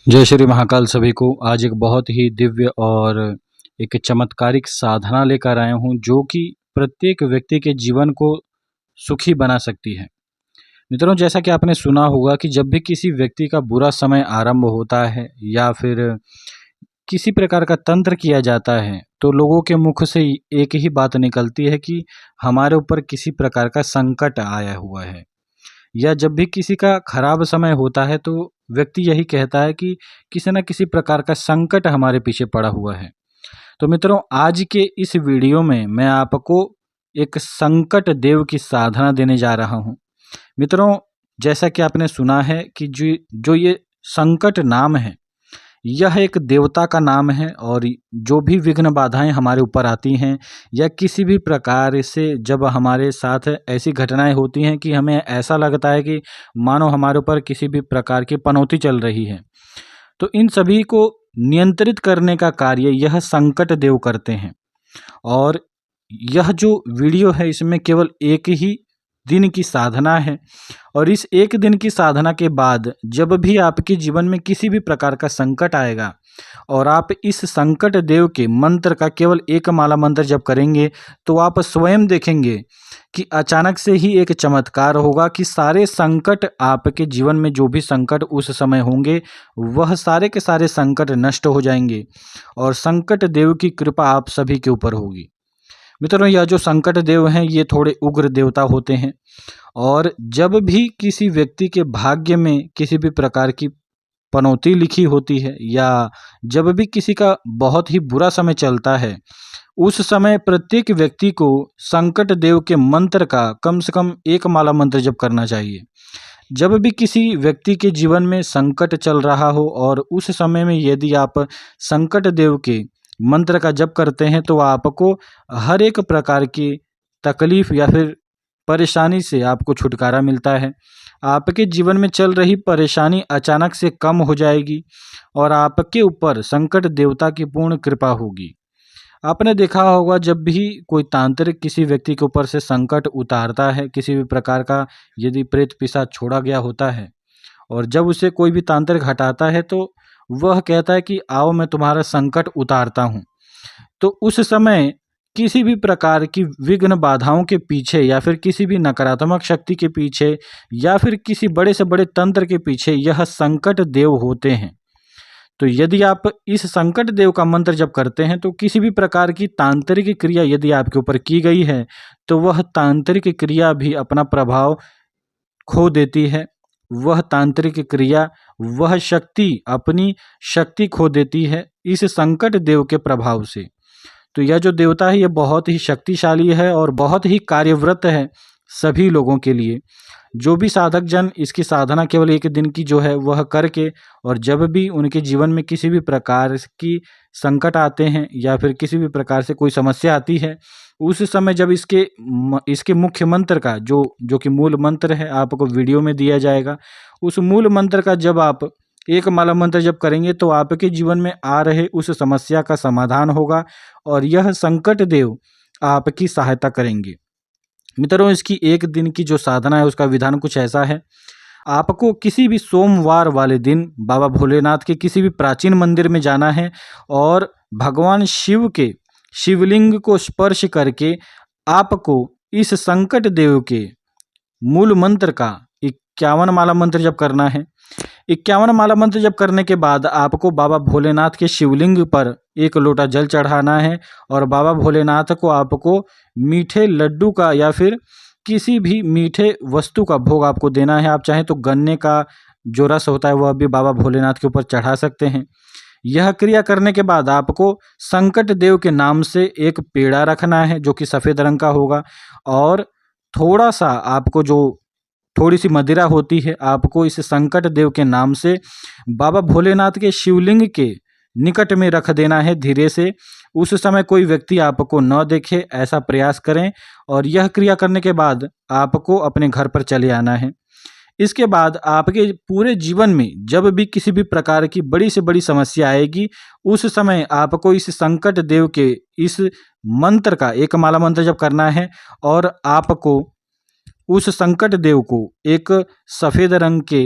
जय श्री महाकाल सभी को। आज एक बहुत ही दिव्य और एक चमत्कारिक साधना लेकर आया हूँ जो कि प्रत्येक व्यक्ति के जीवन को सुखी बना सकती है। मित्रों, जैसा कि आपने सुना होगा कि जब भी किसी व्यक्ति का बुरा समय आरंभ होता है या फिर किसी प्रकार का तंत्र किया जाता है तो लोगों के मुख से एक ही बात निकलती है कि हमारे ऊपर किसी प्रकार का संकट आया हुआ है। या जब भी किसी का खराब समय होता है तो व्यक्ति यही कहता है कि किसी न किसी प्रकार का संकट हमारे पीछे पड़ा हुआ है। तो मित्रों, आज के इस वीडियो में मैं आपको एक संकट देव की साधना देने जा रहा हूँ। मित्रों, जैसा कि आपने सुना है कि जो जो ये संकट नाम है, यह एक देवता का नाम है और जो भी विघ्न बाधाएं हमारे ऊपर आती हैं या किसी भी प्रकार से जब हमारे साथ ऐसी घटनाएं होती हैं कि हमें ऐसा लगता है कि मानो हमारे ऊपर किसी भी प्रकार की पनौती चल रही है, तो इन सभी को नियंत्रित करने का कार्य यह संकट देव करते हैं। और यह जो वीडियो है इसमें केवल एक ही दिन की साधना है और इस एक दिन की साधना के बाद जब भी आपके जीवन में किसी भी प्रकार का संकट आएगा और आप इस संकट देव के मंत्र का केवल एक माला मंत्र जब करेंगे तो आप स्वयं देखेंगे कि अचानक से ही एक चमत्कार होगा कि सारे संकट, आपके जीवन में जो भी संकट उस समय होंगे वह सारे के सारे संकट नष्ट हो जाएंगे और संकट देव की कृपा आप सभी के ऊपर होगी। मित्रों, यह जो संकट देव हैं ये थोड़े उग्र देवता होते हैं और जब भी किसी व्यक्ति के भाग्य में किसी भी प्रकार की पनौती लिखी होती है या जब भी किसी का बहुत ही बुरा समय चलता है, उस समय प्रत्येक व्यक्ति को संकट देव के मंत्र का कम से कम एक माला मंत्र जप करना चाहिए। जब भी किसी व्यक्ति के जीवन में संकट चल रहा हो और उस समय में यदि आप संकट देव के मंत्र का जप करते हैं तो आपको हर एक प्रकार की तकलीफ या फिर परेशानी से आपको छुटकारा मिलता है। आपके जीवन में चल रही परेशानी अचानक से कम हो जाएगी और आपके ऊपर संकट देवता की पूर्ण कृपा होगी। आपने देखा होगा जब भी कोई तांत्रिक किसी व्यक्ति के ऊपर से संकट उतारता है, किसी भी प्रकार का यदि प्रेत पिशाच छोड़ा गया होता है और जब उसे कोई भी तांत्रिक हटाता है तो वह कहता है कि आओ मैं तुम्हारा संकट उतारता हूँ। तो उस समय किसी भी प्रकार की विघ्न बाधाओं के पीछे या फिर किसी भी नकारात्मक शक्ति के पीछे या फिर किसी बड़े से बड़े तंत्र के पीछे यह संकट देव होते हैं। तो यदि आप इस संकट देव का मंत्र जब करते हैं तो किसी भी प्रकार की तांत्रिक क्रिया यदि आपके ऊपर की गई है तो वह तांत्रिक क्रिया भी अपना प्रभाव खो देती है। वह तांत्रिक क्रिया, वह शक्ति अपनी शक्ति खो देती है इस संकट देव के प्रभाव से। तो यह जो देवता है यह बहुत ही शक्तिशाली है और बहुत ही कार्यव्रत है सभी लोगों के लिए। जो भी साधक जन इसकी साधना केवल एक दिन की जो है वह करके और जब भी उनके जीवन में किसी भी प्रकार की संकट आते हैं या फिर किसी भी प्रकार से कोई समस्या आती है, उस समय जब इसके मुख्य मंत्र का जो कि मूल मंत्र है आपको वीडियो में दिया जाएगा, उस मूल मंत्र का जब आप एक माला मंत्र जब करेंगे तो आपके जीवन में आ रहे उस समस्या का समाधान होगा और यह संकट देव आपकी सहायता करेंगे। मित्रों, इसकी एक दिन की जो साधना है उसका विधान कुछ ऐसा है। आपको किसी भी सोमवार वाले दिन बाबा भोलेनाथ के किसी भी प्राचीन मंदिर में जाना है और भगवान शिव के शिवलिंग को स्पर्श करके आपको इस संकट देव के मूल मंत्र का 51 माला मंत्र जप करना है। 51 माला मंत्र जप करने के बाद आपको बाबा भोलेनाथ के शिवलिंग पर एक लोटा जल चढ़ाना है और बाबा भोलेनाथ को आपको मीठे लड्डू का या फिर किसी भी मीठे वस्तु का भोग आपको देना है। आप चाहें तो गन्ने का जो रस होता है वह भी बाबा भोलेनाथ के ऊपर चढ़ा सकते हैं। यह क्रिया करने के बाद आपको संकट देव के नाम से एक पेड़ा रखना है जो कि सफ़ेद रंग का होगा और थोड़ा सा आपको जो थोड़ी सी मदिरा होती है आपको इस संकट देव के नाम से बाबा भोलेनाथ के शिवलिंग के निकट में रख देना है धीरे से। उस समय कोई व्यक्ति आपको न देखे ऐसा प्रयास करें और यह क्रिया करने के बाद आपको अपने घर पर चले आना है। इसके बाद आपके पूरे जीवन में जब भी किसी भी प्रकार की बड़ी से बड़ी समस्या आएगी उस समय आपको इस संकट देव के इस मंत्र का एक माला मंत्र जप करना है और आपको उस संकट देव को एक सफ़ेद रंग के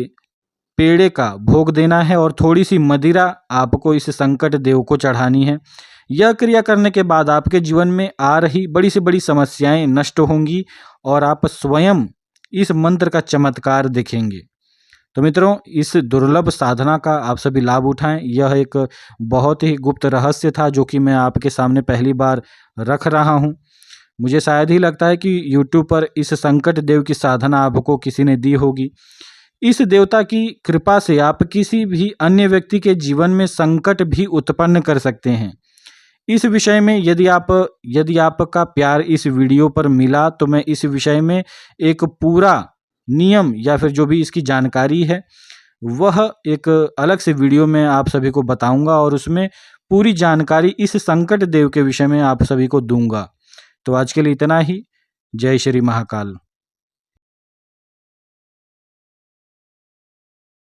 पेड़े का भोग देना है और थोड़ी सी मदिरा आपको इस संकट देव को चढ़ानी है। यह क्रिया करने के बाद आपके जीवन में आ रही बड़ी से बड़ी समस्याएं नष्ट होंगी और आप स्वयं इस मंत्र का चमत्कार देखेंगे। तो मित्रों, इस दुर्लभ साधना का आप सभी लाभ उठाएं। यह एक बहुत ही गुप्त रहस्य था जो कि मैं आपके सामने पहली बार रख रहा हूं। मुझे शायद ही लगता है कि YouTube पर इस संकट देव की साधना आपको किसी ने दी होगी। इस देवता की कृपा से आप किसी भी अन्य व्यक्ति के जीवन में संकट भी उत्पन्न कर सकते हैं। इस विषय में यदि आपका प्यार इस वीडियो पर मिला तो मैं इस विषय में एक पूरा नियम या फिर जो भी इसकी जानकारी है वह एक अलग से वीडियो में आप सभी को बताऊंगा और उसमें पूरी जानकारी इस संकट देव के विषय में आप सभी को दूंगा। तो आज के लिए इतना ही। जय श्री महाकाल।